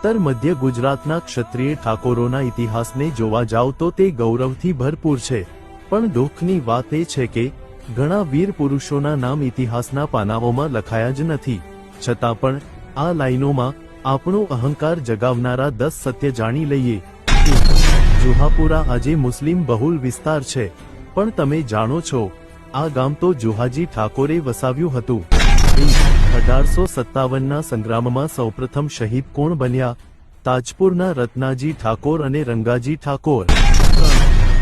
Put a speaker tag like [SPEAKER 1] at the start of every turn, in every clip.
[SPEAKER 1] ઉત્તર મધ્ય ગુજરાતના ક્ષત્રિય ઠાકોરોના ઇતિહાસને જોવા જાવ તો તે ગૌરવથી ભરપૂર છે, પણ દુઃખની વાત એ છે કે ઘણા વીર પુરુષોના નામ ઇતિહાસના પાનાઓમાં લખાયા જ નથી. છતાં પણ આ લાઈનોમાં આપણો અહંકાર જગાવનારા 10 સત્ય જાણી લઈએ. જુહાપુરા આજે મુસ્લિમ બહુલ વિસ્તાર છે, પણ તમે જાણો છો આ ગામ તો જુહાજી ઠાકોરે વસાવ્યું હતું. 1857ના સંગ્રામમાં સૌપ્રથમ શહીદ કોણ બન્યા? તાજપુરના રત્નાજી ઠાકોર અને રંગાજી ઠાકોર.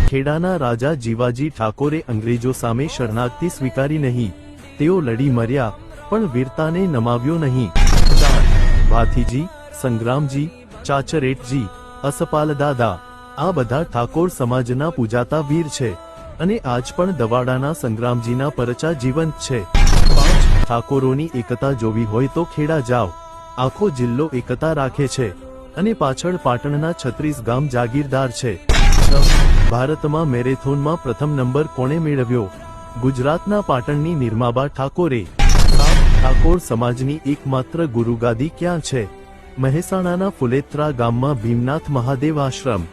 [SPEAKER 1] ખેડાના રાજા જીવાજી ઠાકોરે અંગ્રેજો સામે શરણાગતિ સ્વીકારી નહીં. તેઓ લડી મર્યા, પણ વીરતાને નમાવ્યો નહીં. ભાથીજી, સંગ્રામજી, ચાચરેટજી, અસપાલદાદા આ બધા ઠાકોર સમાજના પૂજાતા વીર છે, અને આજ પણ દવાડાના સંગ્રામજીના પરચા જીવંત છે. 5 ઠાકોરોની એકતા જોવી હોય તો ખેડા જાવ. આખો જિલ્લો એકતા રાખે છે, અને પાછળ પાટણના 36 ગામ જાગીરદાર છે. ભારતમાં મેરેથોનમાં પ્રથમ નંબર કોણે મેળવ્યો? ગુજરાતના પાટણની નિર્માબા ઠાકોરે. ઠાકોર સમાજની એકમાત્ર ગુરુગાદી ક્યાં છે? મહેસાણાના ફુલેત્રા ગામમાં ભીમનાથ મહાદેવ આશ્રમ.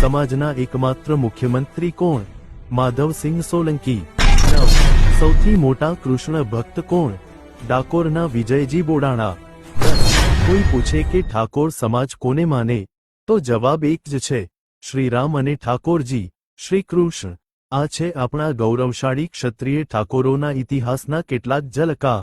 [SPEAKER 1] સમાજના એકમાત્ર મુખ્યમંત્રી કોણ? માધવસિંહ સોલંકી. સૌથી મોટા કૃષ્ણ ભક્ત કોણ? ડાકોરના વિજયજી બોડાણા. કોઈ પૂછે કે ઠાકોર સમાજ કોને માને, તો જવાબ એક જ છે, શ્રીરામ અને ઠાકોરજી, શ્રી કૃષ્ણ. આ છે આપણા ગૌરવશાળી ક્ષત્રિય ઠાકોરોના ઇતિહાસના કેટલાક ઝલકા.